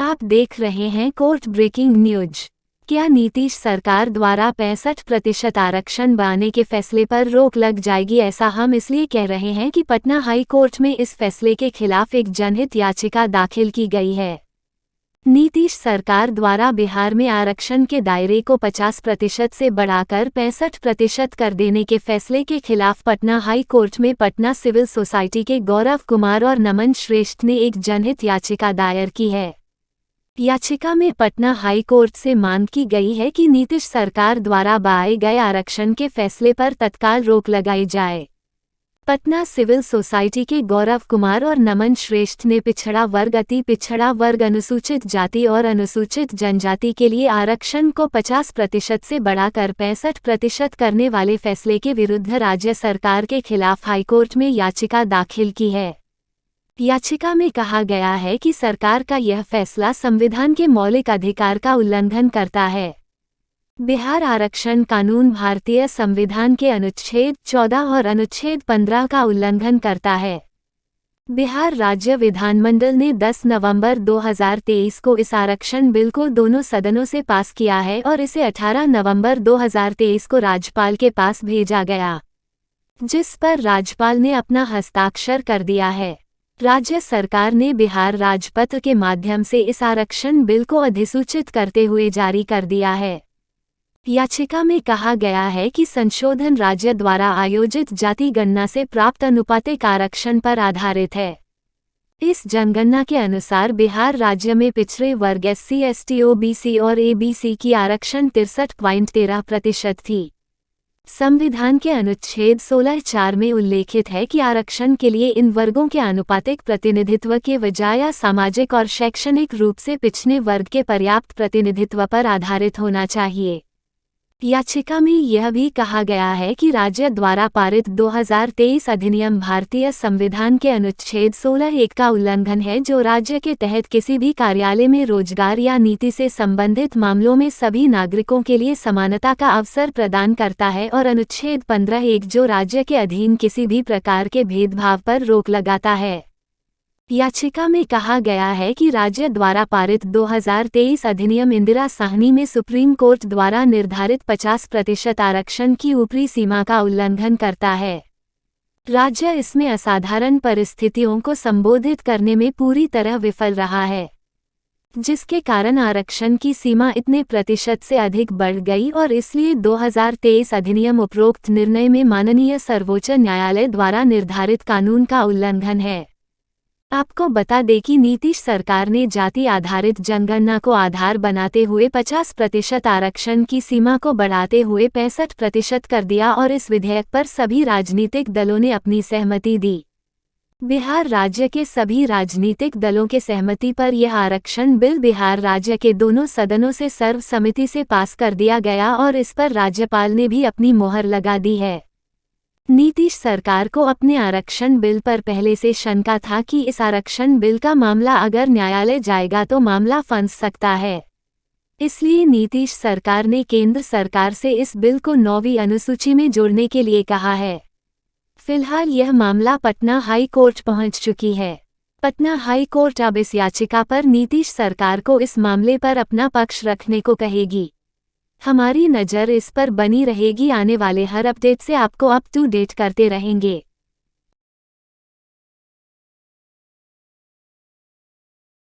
आप देख रहे हैं कोर्ट ब्रेकिंग न्यूज। क्या नीतीश सरकार द्वारा 65% आरक्षण बढ़ाने के फैसले पर रोक लग जाएगी? ऐसा हम इसलिए कह रहे हैं कि पटना हाई कोर्ट में इस फैसले के खिलाफ एक जनहित याचिका दाखिल की गई है। नीतीश सरकार द्वारा बिहार में आरक्षण के दायरे को 50% से बढ़ाकर 65% कर देने के फैसले के खिलाफ पटना हाई कोर्ट में पटना सिविल सोसाइटी के गौरव कुमार और नमन श्रेष्ठ ने एक जनहित याचिका दायर की है। याचिका में पटना हाई कोर्ट से मांग की गई है कि नीतीश सरकार द्वारा बढ़ाए गए आरक्षण के फैसले पर तत्काल रोक लगाई जाए। पटना सिविल सोसाइटी के गौरव कुमार और नमन श्रेष्ठ ने पिछड़ा वर्ग, अति पिछड़ा वर्ग, अनुसूचित जाति और अनुसूचित जनजाति के लिए आरक्षण को 50% से बढ़ाकर 65% करने वाले फैसले के विरुद्ध राज्य सरकार के खिलाफ हाईकोर्ट में याचिका दाखिल की है। याचिका में कहा गया है कि सरकार का यह फैसला संविधान के मौलिक अधिकार का उल्लंघन करता है। बिहार आरक्षण कानून भारतीय संविधान के अनुच्छेद 14 और अनुच्छेद 15 का उल्लंघन करता है। बिहार राज्य विधानमंडल ने 10 नवंबर 2023 को इस आरक्षण बिल को दोनों सदनों से पास किया है और इसे 18 नवंबर 2023 को राज्यपाल के पास भेजा गया, जिस पर राज्यपाल ने अपना हस्ताक्षर कर दिया है। राज्य सरकार ने बिहार राजपत्र के माध्यम से इस आरक्षण बिल को अधिसूचित करते हुए जारी कर दिया है। याचिका में कहा गया है कि संशोधन राज्य द्वारा आयोजित जाति गणना से प्राप्त अनुपातिक आरक्षण पर आधारित है। इस जनगणना के अनुसार बिहार राज्य में पिछड़े वर्ग SC, ST, OBC और ABC की आरक्षण 63.13% थी। संविधान के अनुच्छेद 16(4) में उल्लेखित है कि आरक्षण के लिए इन वर्गों के आनुपातिक प्रतिनिधित्व के बजाय या सामाजिक और शैक्षणिक रूप से पिछड़े वर्ग के पर्याप्त प्रतिनिधित्व पर आधारित होना चाहिए। याचिका में यह भी कहा गया है कि राज्य द्वारा पारित 2023 अधिनियम भारतीय संविधान के अनुच्छेद 16(1) का उल्लंघन है, जो राज्य के तहत किसी भी कार्यालय में रोजगार या नीति से संबंधित मामलों में सभी नागरिकों के लिए समानता का अवसर प्रदान करता है, और अनुच्छेद 15(1) जो राज्य के अधीन किसी भी प्रकार के भेदभाव पर रोक लगाता है। याचिका में कहा गया है कि राज्य द्वारा पारित 2023 अधिनियम इंदिरा साहनी में सुप्रीम कोर्ट द्वारा निर्धारित 50% आरक्षण की ऊपरी सीमा का उल्लंघन करता है। राज्य इसमें असाधारण परिस्थितियों को संबोधित करने में पूरी तरह विफल रहा है, जिसके कारण आरक्षण की सीमा इतने प्रतिशत से अधिक बढ़ गई और इसलिए 2023 अधिनियम उपरोक्त निर्णय में माननीय सर्वोच्च न्यायालय द्वारा निर्धारित कानून का उल्लंघन है। आपको बता दें कि नीतीश सरकार ने जाति आधारित जनगणना को आधार बनाते हुए 50% आरक्षण की सीमा को बढ़ाते हुए 65% कर दिया और इस विधेयक पर सभी राजनीतिक दलों ने अपनी सहमति दी। बिहार राज्य के सभी राजनीतिक दलों के सहमति पर यह आरक्षण बिल बिहार राज्य के दोनों सदनों से सर्वसम्मति से पास कर दिया गया और इस पर राज्यपाल ने भी अपनी मोहर लगा दी है। नीतीश सरकार को अपने आरक्षण बिल पर पहले से शंका था कि इस आरक्षण बिल का मामला अगर न्यायालय जाएगा तो मामला फंस सकता है। इसलिए नीतीश सरकार ने केंद्र सरकार से इस बिल को 9वीं अनुसूची में जोड़ने के लिए कहा है। फिलहाल यह मामला पटना हाई कोर्ट पहुंच चुकी है। पटना हाई कोर्ट अब इस याचिका पर नीतीश सरकार को इस मामले पर अपना पक्ष रखने को कहेगी। हमारी नज़र इस पर बनी रहेगी। आने वाले हर अपडेट से आपको अप टू डेट करते रहेंगे।